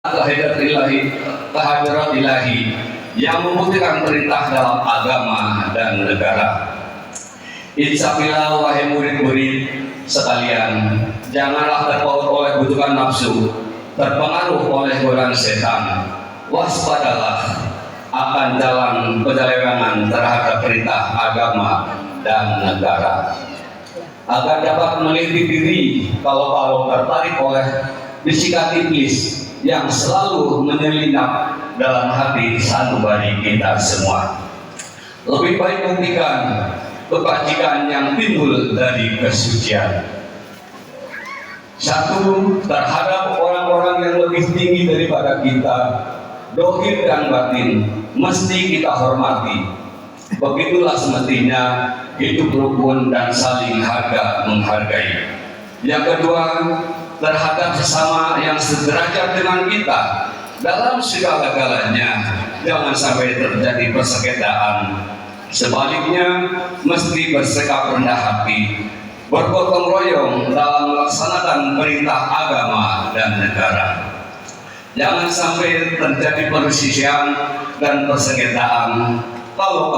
kehadirat ilahi yang membuktikan perintah dalam agama dan negara. Insyaallah wahai murid-murid sekalian, janganlah terpaut oleh bujukan nafsu, terpengaruh oleh godaan setan. Waspadalah akan jalan penyelewengan terhadap perintah agama dan negara, agar dapat melindungi diri kalau tertarik oleh bisikan iblis yang selalu menyelinap dalam hati sanubari kita semua. Lebih baik buktikan kebajikan yang timbul dari kesucian. Satu, terhadap orang-orang yang lebih tinggi daripada kita, dohir dan batin, mesti kita hormati. Begitulah semestinya hidup rukun dan saling harga menghargai. Yang kedua, terhadap sesama yang sederajat dengan kita dalam segala-galanya, jangan sampai terjadi persengketaan. Sebaliknya, mesti bersikap rendah hati, bergotong royong dalam melaksanakan perintah agama dan negara. Jangan sampai terjadi perselisihan dan persengketaan kalau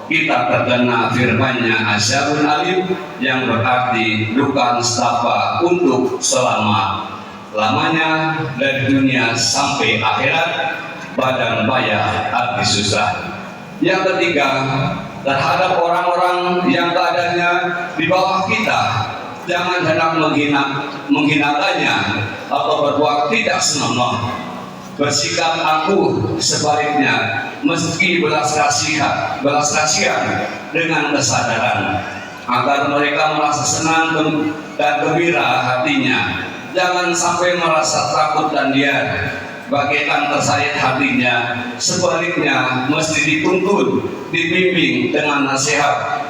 kita terkena firman-Nya Asyarun Alim yang berarti duka nestapa untuk selama-lamanya dari dunia sampai akhirat, badan payah hati susah. Yang ketiga, terhadap orang-orang yang keadaannya di bawah kita, jangan hendak menghinakannya atau berbuat tidak senonoh. Bersikap angkuh, sebaliknya meski belas kasihan dengan kesadaran, agar mereka merasa senang dan gembira hatinya. Jangan sampai merasa takut dan liar, bagaikan tersayat hatinya. Sebaliknya mesti dituntun, dibimbing dengan nasihat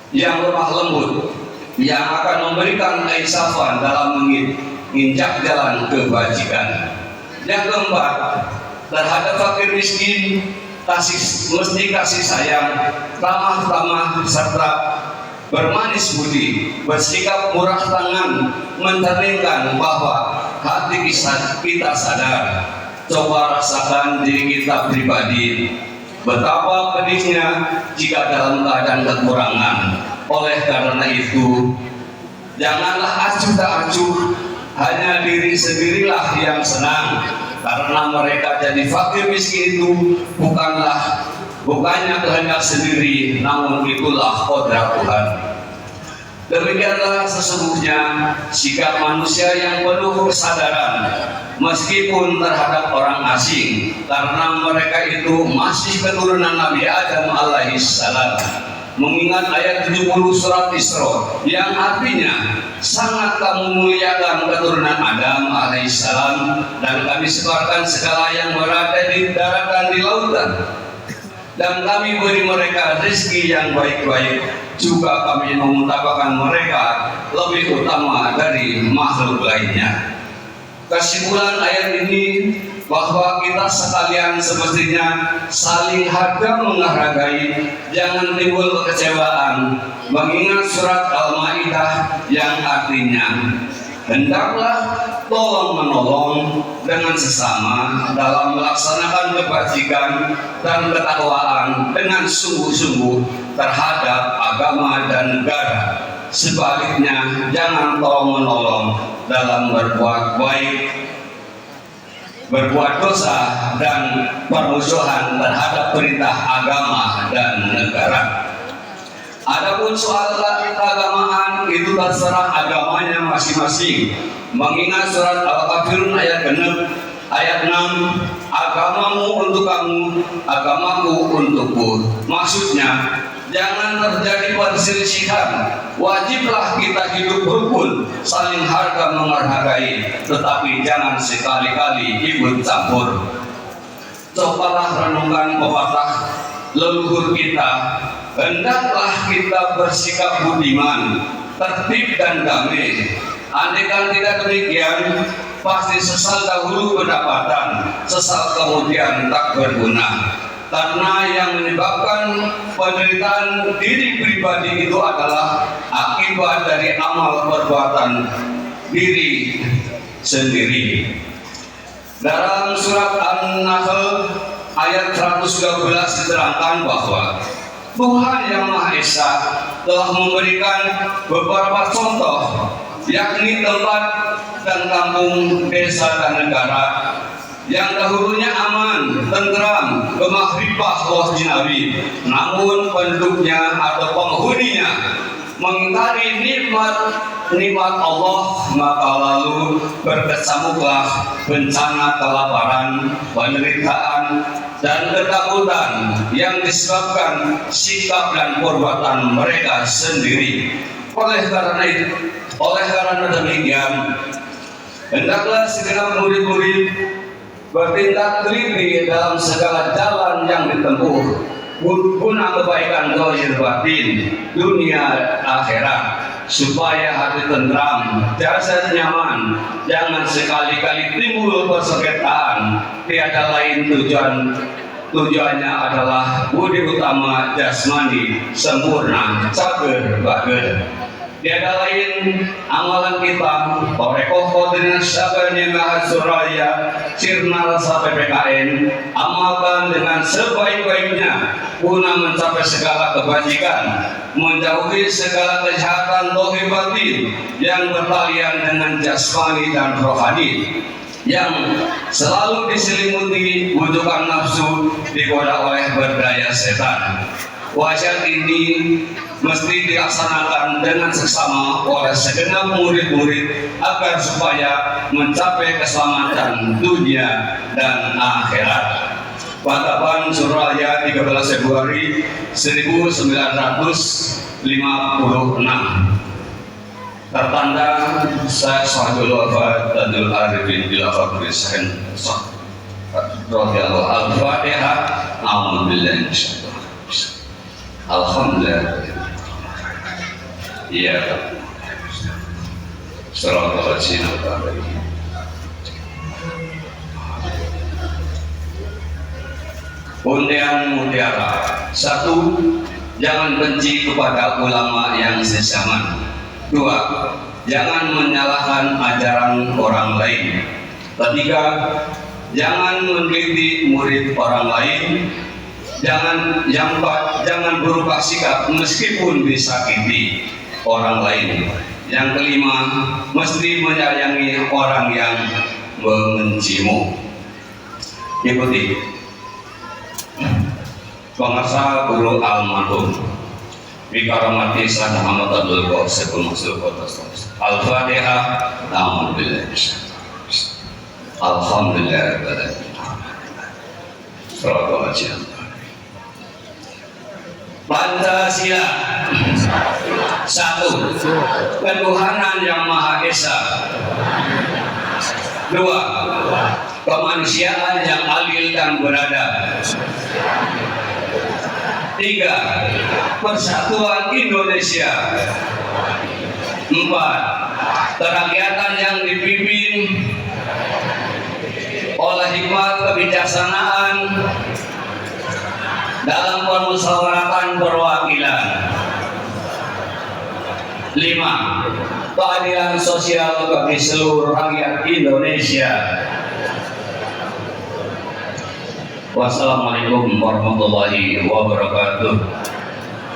yang lemah lembut, yang akan memberikan keinsafan dalam menginjak jalan kebajikan. Yang keempat, terhadap fakir miskin, mesti kasih sayang, ramah tamah, serta bermanis budi, bersikap murah tangan, mencerminkan bahwa hati kita sadar. Coba rasakan diri kita pribadi, betapa pedihnya jika dalam keadaan kekurangan. Oleh karena itu, janganlah acuh tak acuh, hanya diri sendirilah yang senang, karena mereka jadi fakir miskin itu bukannya kehendak sendiri, namun itulah kodrat Tuhan. Demikianlah sesungguhnya sikap manusia yang penuh kesadaran, meskipun terhadap orang asing, karena mereka itu masih keturunan Nabi Adam alaihissalam. Mengingat ayat 70 surat Isra yang artinya, sangat kamu muliakan keturunan Adam alaihissalam, dan kami sebarkan segala yang berada di darat dan di lautan, dan kami beri mereka rezeki yang baik-baik, juga kami mengutamakan mereka lebih utama dari makhluk lainnya. Kesimpulan ayat ini bahwa kita sekalian semestinya saling harga menghargai, jangan timbul kekecewaan, mengingat surat Al-Maidah yang artinya, hendaklah tolong-menolong dengan sesama dalam melaksanakan kebajikan dan ketakwaan dengan sungguh-sungguh terhadap agama dan negara. Sebaliknya, jangan tolong-menolong dalam berbuat baik, berbuat dosa, dan permusuhan terhadap perintah agama dan negara. Adapun soal keagamaan itu terserah agamanya masing-masing. Mengingat surat Al-Kafirun ayat 6, agamamu untuk kamu, agamaku untukku. Maksudnya, jangan terjadi perselisihan. Wajiblah kita hidup rukun, saling harga menghargai, tetapi jangan sekali-kali ikut campur. Cobalah renungkan pepatah leluhur kita, hendaklah kita bersikap budiman, tertib dan damai. Andaikan tidak demikian, pasti sesal dahulu pendapatan, sesal kemudian tak berguna. Karena yang menyebabkan penderitaan diri pribadi itu adalah akibat dari amal perbuatan diri sendiri. Dalam surat An-Nahl ayat 113 diterangkan bahwa Tuhan Yang Maha Esa telah memberikan beberapa contoh, yakni tempat dan kampung, desa dan negara yang dahulunya aman, tentram, kemahrifah loh jinawi, namun penduduknya atau penghuninya mengingkari nikmat Allah, maka lalu berkecamuklah bencana kelaparan, penderitaan, dan ketakutan yang disebabkan sikap dan perbuatan mereka sendiri. Oleh karena demikian, hendaklah segenap murid-murid bertindak teliti dalam segala jalan yang ditempuh guna kebaikan zahir batin dunia akhirat, supaya hati tentram, jasad nyaman, jangan sekali-kali timbul persengketaan. Tiada lain tujuannya adalah budi utama jasmani sempurna cager bager. Tiada lain amalan kita Torekoh Kodrin Syabani Mahasuraya Sirna Rasa PPKN, amalkan dengan sebaik-baiknya guna mencapai segala kebajikan, menjauhi segala kejahatan zahir batin yang bertalian dengan jasmani dan rohani, yang selalu diselimuti bujukan nafsu, digoda oleh berdaya setan. Wajah ini mesti dilaksanakan dengan seksama oleh segenap murid-murid agar supaya mencapai keselamatan dunia dan akhirat. Patapan Suraya 13 Februari 1956, tertanda Syekh Sahidul Wafat Tadul Arifin bila Fakri Sahin radhiyallahu al-Fatihah. Alhamdulillah. Alhamdulillah. Iya. Sallallahu alaihi wasallam. Undian mutiara. 1. Jangan benci kepada ulama yang sezaman. 2. Jangan menyalahkan ajaran orang lain. 3. Jangan meneliti murid orang lain. Jangan berubah sikap meskipun disakiti orang lain. Yang 5, mesti menyayangi orang yang membencimu. Ikuti pengasah guru almarhum bikaramati Syekh Muhammad Abdul Qasim Mansur Al-Fatihah. Alhamdulillah. Alhamdulillah. Pancasila. 1. Ketuhanan Yang Maha Esa. 2. Kemanusiaan yang adil dan beradab. 3. Persatuan Indonesia. 4. Kerakyatan yang dipimpin oleh hikmat kebijaksanaan dalam permusyawaratan perwakilan. 5. Keadilan sosial bagi seluruh rakyat Indonesia. Wassalamualaikum warahmatullahi wabarakatuh.